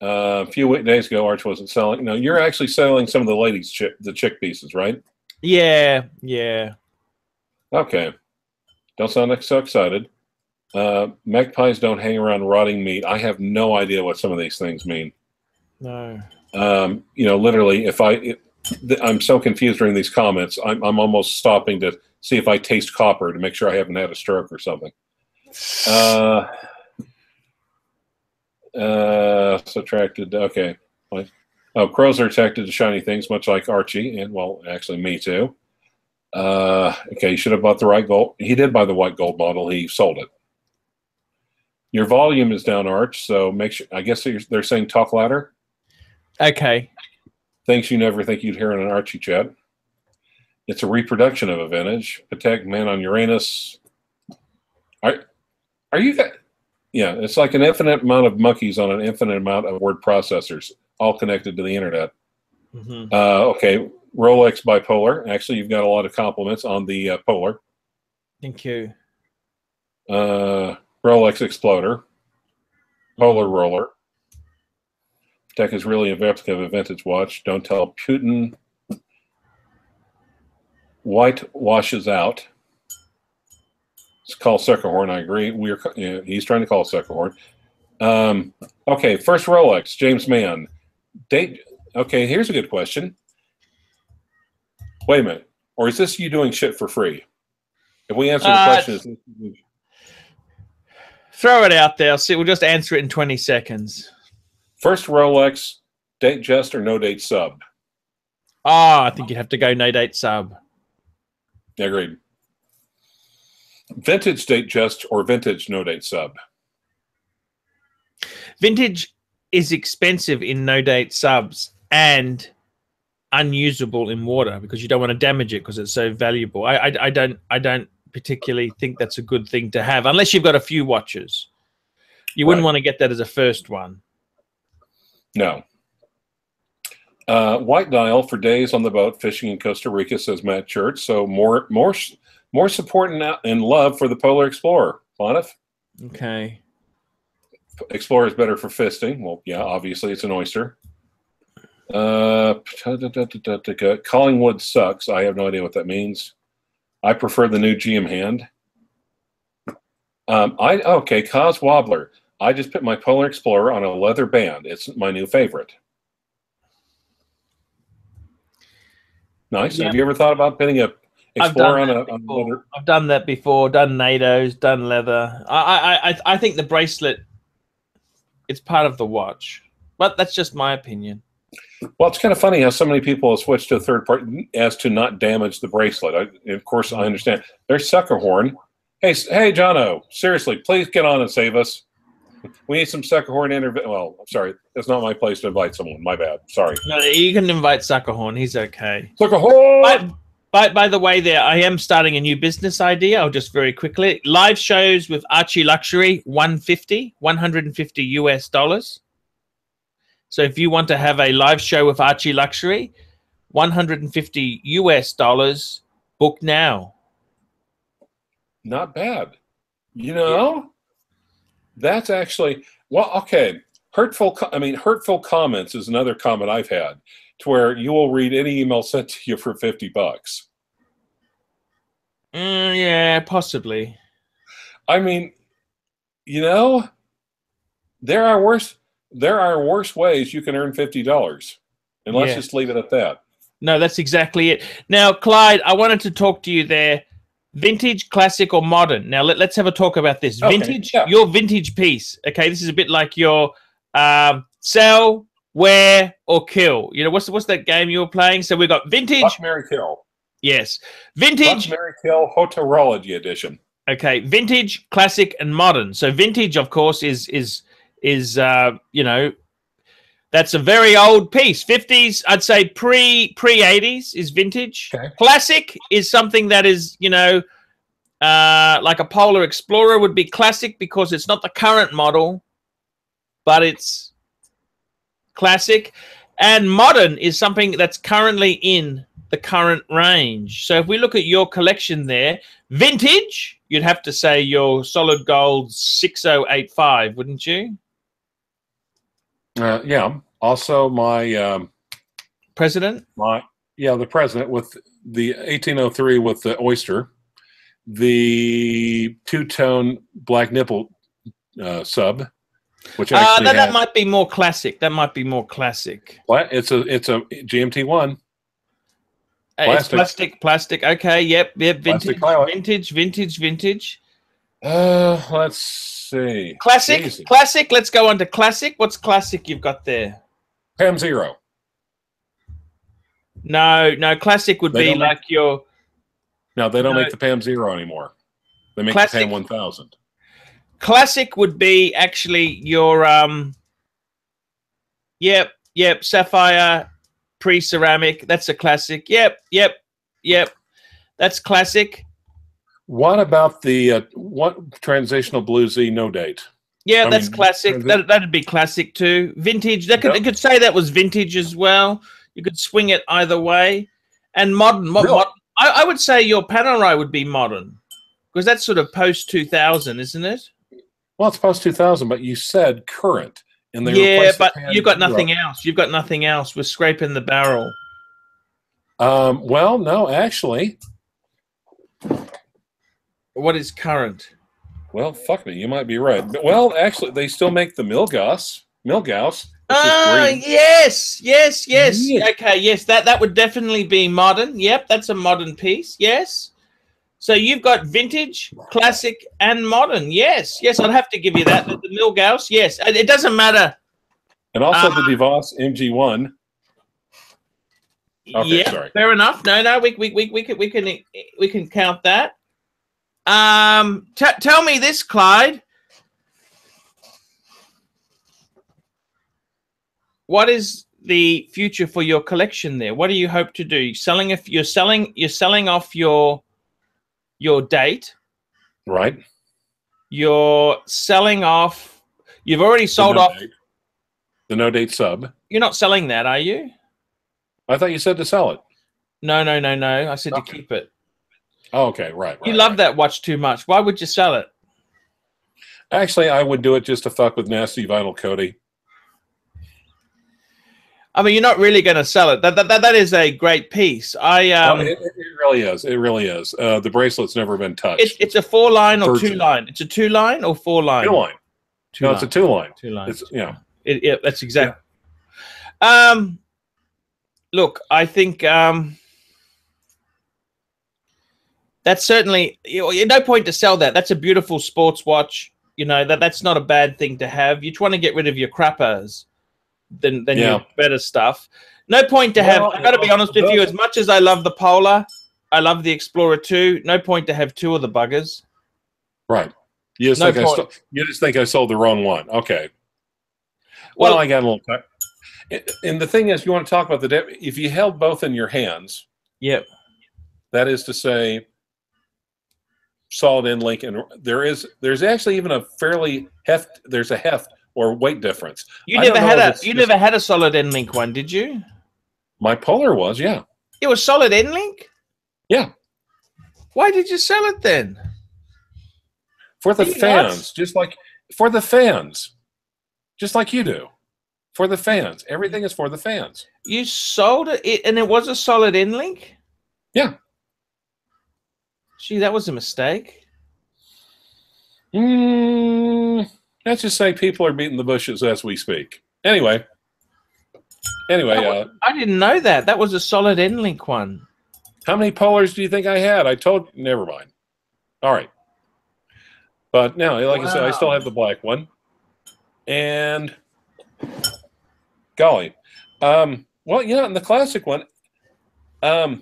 A few days ago, Arch wasn't selling. No, you're actually selling some of the ladies' chick pieces, right? Yeah. Okay. Don't sound so excited. Magpies don't hang around rotting meat. I have no idea what some of these things mean. No. You know, literally, I'm so confused during these comments. I'm almost stopping to see if I taste copper to make sure I haven't had a stroke or something. Subtracted. Okay. Crows are attracted to shiny things, much like Archie, and well, actually, me too. Okay, you should have bought the right gold. He did buy the white gold model. He sold it. Your volume is down, Arch. So make sure. I guess they're saying talk louder. Okay. Things you never think you'd hear in an Archie chat. It's a reproduction of a vintage. Patek Man on Uranus. Are you guys? Yeah, it's like an infinite amount of monkeys on an infinite amount of word processors, all connected to the internet. Okay, Rolex bipolar. Actually, you've got a lot of compliments on the polar. Thank you. Rolex Exploder. Polar roller. Patek is really a replica of a vintage watch. Don't tell Putin. White washes out. It's called Suckerhorn. I agree. He's trying to call Suckerhorn. Okay, first Rolex, James Mann. Date. Okay, here's a good question. Wait a minute. Or is this you doing shit for free? If we answer the question, throw it out there. See, we'll just answer it in 20 seconds. First Rolex, date just or no date sub? I think you'd have to go no date sub. Agreed. Vintage date just or vintage no date sub? Vintage is expensive in no date subs and unusable in water because you don't want to damage it because it's so valuable. I don't particularly think that's a good thing to have unless you've got a few watches. You wouldn't want to get that as a first one. No. White dial for days on the boat fishing in Costa Rica, says Matt Church. So more support and love for the Polar Explorer. Bonif? Okay. Explorer is better for fisting. Well, yeah, obviously it's an oyster. Collingwood sucks. I have no idea what that means. I prefer the new GM hand. Okay, Cos Wobbler. I just put my Polar Explorer on a leather band. It's my new favorite. Nice. Yep. Have you ever thought about putting a Explorer on a leather? I've done that before. Done NATO's. Done leather. I think the bracelet. It's part of the watch, but that's just my opinion. Well, it's kind of funny how so many people have switched to a third party as to not damage the bracelet. Of course, I understand. There's Suckerhorn. Hey, Jono, seriously, please get on and save us. We need some Suckerhorn intervention. Well, I'm sorry. That's not my place to invite someone. My bad. Sorry. No, you can invite Suckerhorn. He's okay. Suckerhorn! By the way, I am starting a new business idea. I'll just very quickly. Live shows with ArchieLuxury, $150 US. So if you want to have a live show with ArchieLuxury, $150 US, book now. Not bad. You know, that's actually, well, okay. Hurtful comments is another comment I've had, to where you will read any email sent to you for $50. Yeah, possibly. I mean, you know, there are worse ways you can earn $50. And let's just leave it at that. No, that's exactly it. Now, Clyde, I wanted to talk to you there. Vintage, classic, or modern? Now, let's have a talk about this. Okay, vintage, your vintage piece. Okay, this is a bit like your sell, wear, or kill. You know, what's that game you were playing? So we've got vintage. Buck, marry, kill. Yes. Vintage. Buck, marry, kill, Hotorology edition. Okay, vintage, classic, and modern. So vintage, of course, is you know, that's a very old piece. 50s, I'd say pre-80s is vintage. Okay. Classic is something that is, you know, like a Polar Explorer would be classic because it's not the current model, but it's classic. And modern is something that's currently in the current range. So if we look at your collection there, vintage, you'd have to say your solid gold 6085, wouldn't you? Yeah. Also, my president. The president with the 1803 with the oyster, the two-tone black nipple sub, which actually that might be more classic. That might be more classic. It's a GMT one. It's plastic. Okay. Yep. Vintage. Let's see. Classic. Easy. Classic. Let's go on to classic. What's classic you've got there? Pam Zero. No. Classic would be like your. No, they don't make the Pam Zero anymore. They make the Pam 1000. Classic would be actually your sapphire pre-ceramic. That's a classic. Yep. That's classic. What about the transitional blue Z no date? Yeah, that's classic. That'd be classic too. Vintage. They could say that was vintage as well. You could swing it either way. And modern, Really? I would say your Panerai would be modern, because that's sort of post 2000, isn't it? Well, it's post 2000, but you said current, and they Yeah, replaced the but pan you've got zero. nothing else. You've got nothing else. We're scraping the barrel. Well, no, actually. What is current? Well, fuck me, you might be right. But, well, actually, they still make the Milgauss. Yes. Yeah. Okay, yes, that would definitely be modern. Yep, that's a modern piece. Yes. So you've got vintage, classic, and modern. Yes, I'd have to give you that. The Milgauss, yes. It doesn't matter. And also the DeVos MG1. Okay, yeah, sorry. Fair enough. No, we can count that. Tell me this, Clyde. What is the future for your collection there? What do you hope to do? You're selling off your date. Right. You're selling off. You've already sold off the no date sub. You're not selling that, are you? I thought you said to sell it. No. I said to keep it. Oh, okay, right. You love that watch too much. Why would you sell it? Actually, I would do it just to fuck with nasty vinyl Cody. I mean, you're not really going to sell it. That is a great piece. It really is. It really is. The bracelet's never been touched. It's a 4-line or 2-line. It's a 2-line or 4-line. 2-line. No, it's a 2-line. 2-line. It's, yeah. That's exactly. Yeah. Look, I think that's certainly no point to sell that. That's a beautiful sports watch. You know that's not a bad thing to have. You just want to get rid of your crappers than your better stuff. No point to have. I got to be honest with you. As much as I love the Polar, I love the Explorer 2. No point to have 2 of the buggers. Right. You just think I sold the wrong one. Okay. Well, I got a little. And the thing is, you want to talk about if you held both in your hands. Yep. That is to say, solid end link, and there's actually even a fairly heft. There's a heft or weight difference. You never had a solid end link one, did you? My Polar was, yeah. It was solid end link? Yeah. Why did you sell it then? For the fans, just like you do. For the fans. Everything is for the fans. You sold it and it was a solid end link? Yeah. Gee, that was a mistake. Let's just say people are beating the bushes as we speak. Anyway, I didn't know that. That was a solid end link one. How many Polars do you think I had? Never mind. All right. But now, like I said, I still have the black one. And golly. Well, in the classic one, I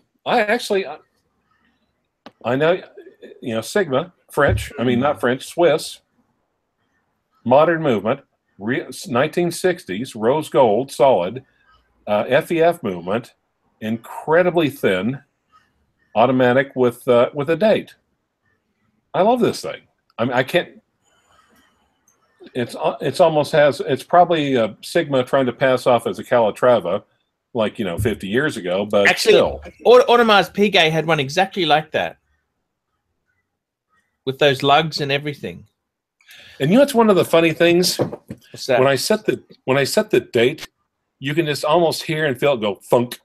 know, Sigma, French, not French, Swiss, modern movement, 1960s, rose gold, solid, FEF movement, incredibly thin, automatic with a date. I love this thing. I can't. It's probably a Sigma trying to pass off as a Calatrava, 50 years ago, but actually, still. Audemars Piguet had one exactly like that, with those lugs and everything. And it's one of the funny things. What's that? When I set the date, you can just almost hear and feel it go thunk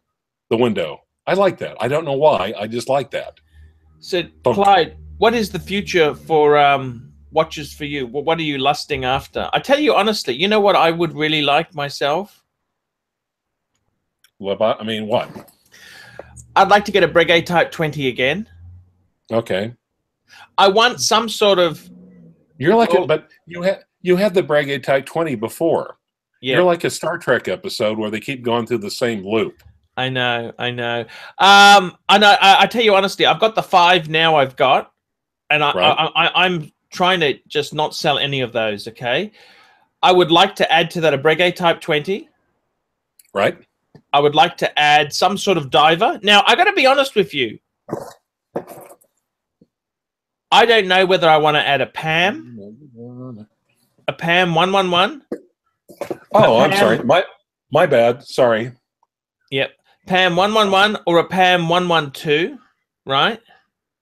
the window. I like that. I don't know why. I just like that. So, thunk. Clyde, what is the future for watches for you? What are you lusting after? I tell you honestly, you know what I would really like myself? What? I'd like to get a Breguet Type 20 again. Okay. I want some sort of. You're like but you had the Breguet Type 20 before. Yeah. You're like a Star Trek episode where they keep going through the same loop. I know. I tell you honestly, I've got the 5 now. I've got, and I'm trying to just not sell any of those. Okay. I would like to add to that a Breguet Type 20. Right. I would like to add some sort of diver. Now, I got to be honest with you. I don't know whether I want to add a PAM 111. Oh, I'm sorry. My bad. Sorry. Yep. PAM 111 or a PAM 112, right?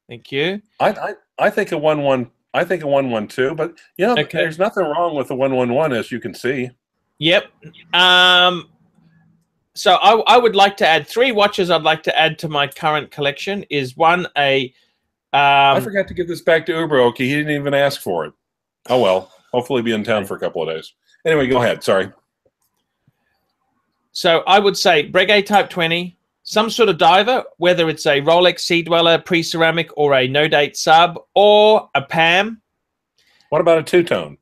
Thank you. I think a 1-1. I think a 112, but you know, Okay. there's nothing wrong with the 111, as you can see. Yep. So I would like to add 3 watches. I'd like to add to my current collection. Is one a I forgot to give this back to Uberoki. He didn't even ask for it. Oh well. Hopefully, be in town for a couple of days. Anyway, go ahead. Sorry. So I would say Breguet Type 20, some sort of diver, whether it's a Rolex Sea Dweller pre-ceramic or a no-date sub, or a PAM. What about a two-tone?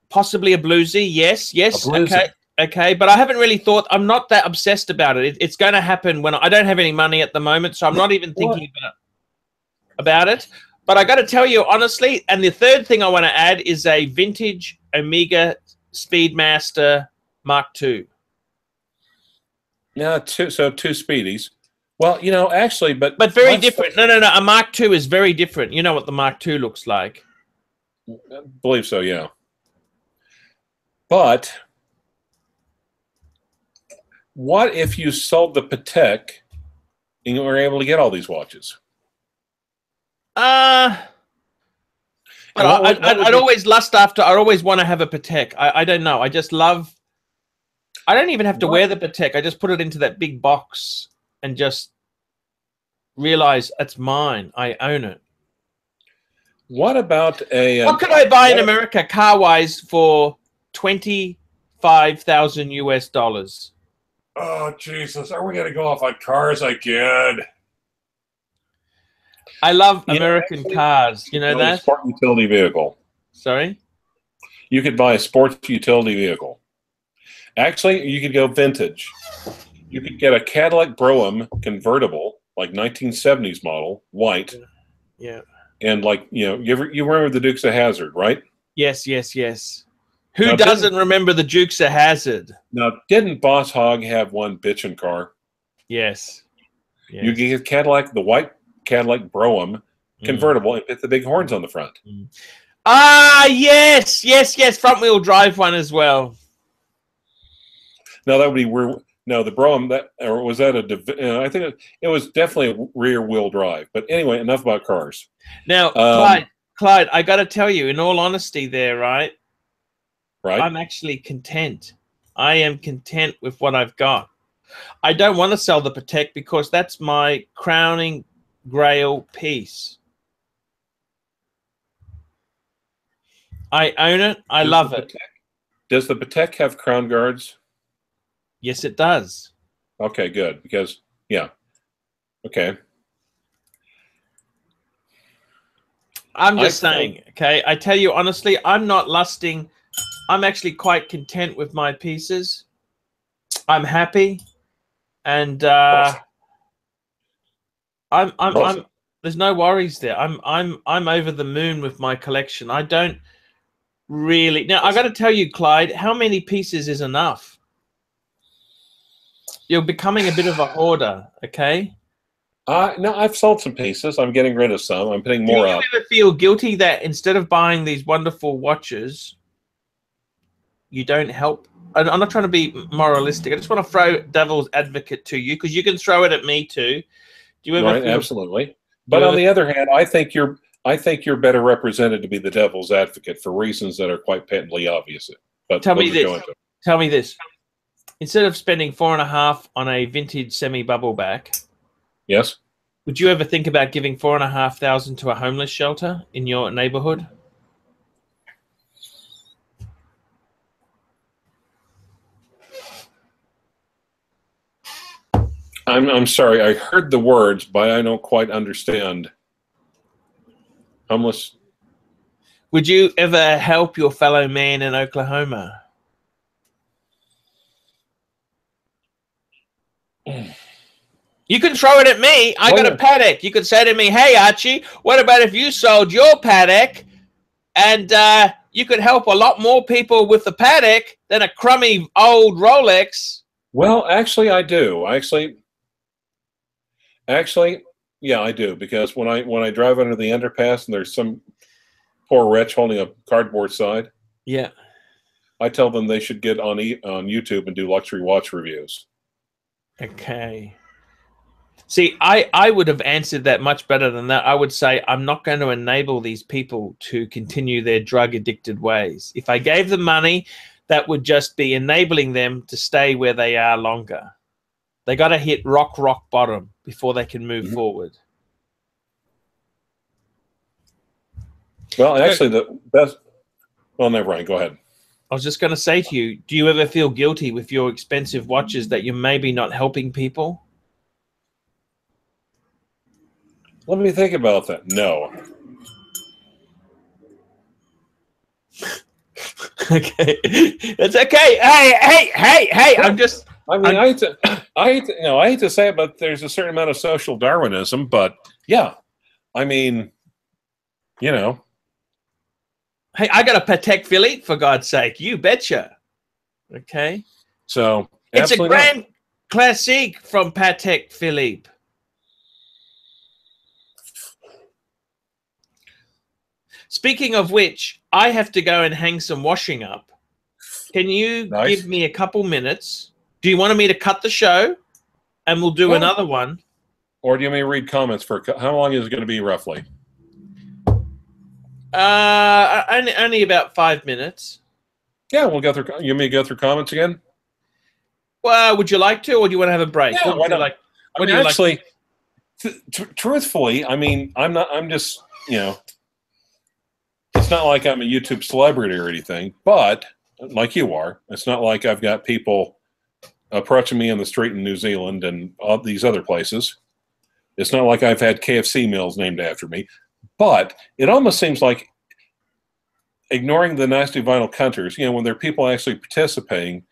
Possibly a bluesy. Yes. A bluesy. Okay. But I haven't really thought. I'm not that obsessed about it. It's going to happen when I don't have any money at the moment, so I'm not even thinking about it. But I got to tell you honestly, and the third thing I want to add is a vintage Omega Speedmaster Mark II. Yeah, two Speedies. Well, you know, actually, but very different. No. A Mark II is very different. You know what the Mark II looks like. I believe so, yeah. But what if you sold the Patek and you were able to get all these watches? I'd always lust after. I always want to have a Patek. I don't know. I just love. I don't even have to wear the Patek. I just put it into that big box and just realize it's mine. I own it. What about a? What could I buy in America, car-wise, for $25,000 US? Oh Jesus! Are we going to go off on cars again? I love American cars. You know that? A sport utility vehicle. Sorry? You could buy a sports utility vehicle. Actually, you could go vintage. You could get a Cadillac Brougham convertible, like 1970s model, white. Yeah. And like, you know, you remember the Dukes of Hazzard, right? Yes. Who doesn't remember the Dukes of Hazzard? Now, didn't Boss Hogg have one bitchin' car? Yes. You get Cadillac, the white Cadillac Brougham convertible, and put the big horns on the front. Ah, yes. Front wheel drive one as well. No, that would be no, the Brougham, or was that I think it was definitely a rear wheel drive. But anyway, enough about cars. Now, Clyde, I got to tell you, in all honesty, there, right? I'm actually content. I am content with what I've got. I don't want to sell the Patek because that's my crowning grail piece. I own it. I love it. Does the Patek have crown guards? Yes, it does. Okay, good. Because, yeah. Okay. I'm just saying, okay? I tell you honestly, I'm not lusting. I'm actually quite content with my pieces. I'm happy. And I'm there's no worries there. I'm over the moon with my collection. I don't really. Now, I got to tell you, Clyde, how many pieces is enough? You're becoming a bit of a hoarder, okay? No, I've sold some pieces. I'm getting rid of some. I'm putting more up. Do you ever feel guilty that instead of buying these wonderful watches, you don't help? I'm not trying to be moralistic. I just want to throw devil's advocate to you because you can throw it at me too. Do you ever feel, absolutely. But on the other hand, I think you're better represented to be the devil's advocate for reasons that are quite patently obvious. But tell me this. Instead of spending $4.5 on a vintage semi-bubble back, yes, would you ever think about giving $4,500 to a homeless shelter in your neighborhood? I'm sorry. I heard the words, but I don't quite understand. Homeless. Would you ever help your fellow man in Oklahoma? You can throw it at me. I got a Patek. You could say to me, hey, Archie, what about if you sold your Patek and you could help a lot more people with the Patek than a crummy old Rolex? Well, actually, I do. Actually, yeah, I do. Because when I drive under the underpass and there's some poor wretch holding a cardboard side, yeah, I tell them they should get on YouTube and do luxury watch reviews. Okay. See, I would have answered that much better than that. I would say I'm not going to enable these people to continue their drug-addicted ways. If I gave them money, that would just be enabling them to stay where they are longer. They got to hit rock bottom before they can move forward. Well, actually, the best... Well, never mind. Go ahead. I was just going to say to you, do you ever feel guilty with your expensive watches that you're maybe not helping people? Let me think about that. No. Okay. It's okay. Hey. I'm just... I mean, I hate to say it, but there's a certain amount of social Darwinism, but yeah. I mean, you know. Hey, I got a Patek Philippe, for God's sake. You betcha. Okay. So it's a Grand Classique from Patek Philippe. Speaking of which, I have to go and hang some washing up. Can you give me a couple minutes? Do you want me to cut the show and we'll do another one? Or do you want me to read comments for how long is it going to be roughly? Only about 5 minutes. Yeah, we'll go through. You want me to go through comments again? Well, would you like to, or do you want to have a break? Yeah, why not? What do you actually, truthfully, I mean, I'm just, you know, it's not like I'm a YouTube celebrity or anything, but like you are, it's not like I've got people approaching me on the street in New Zealand and all these other places. It's not like I've had KFC meals named after me, but it almost seems like, ignoring the nasty vinyl cunters, you know, when there are people actually participating,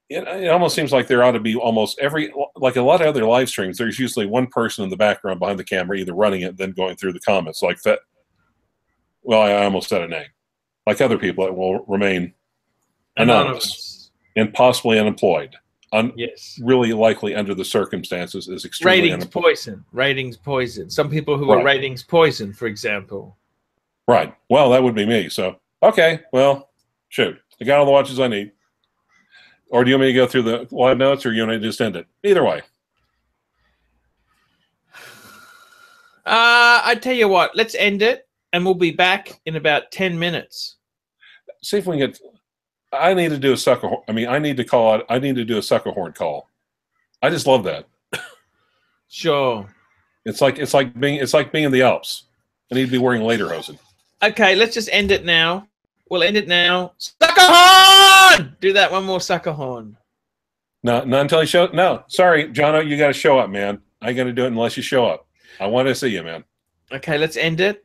it almost seems like there ought to be almost every, like a lot of other live streams, there's usually one person in the background behind the camera, either running it, then going through the comments, like that. Well, I almost said a name. Like other people, it will remain anonymous and possibly unemployed. Yes. Really likely under the circumstances is extremely ratings poison. Ratings poison. Some people who are ratings poison, for example. Right. Well, that would be me. So, okay. Well, shoot. I got all the watches I need. Or do you want me to go through the live notes, or you want me to just end it? Either way. I tell you what. Let's end it, and we'll be back in about 10 minutes. See if we can get... I need to do a sucker. I mean, I need to call it. I need to do a sucker horn call. I just love that. Sure. It's like being in the Alps. I need to be wearing lederhosen. Okay, let's just end it now. We'll end it now. Sucker horn! Do that one more sucker horn. No, not until you show. No, sorry, Jono, you got to show up, man. I ain't gonna do it unless you show up. I want to see you, man. Okay, let's end it.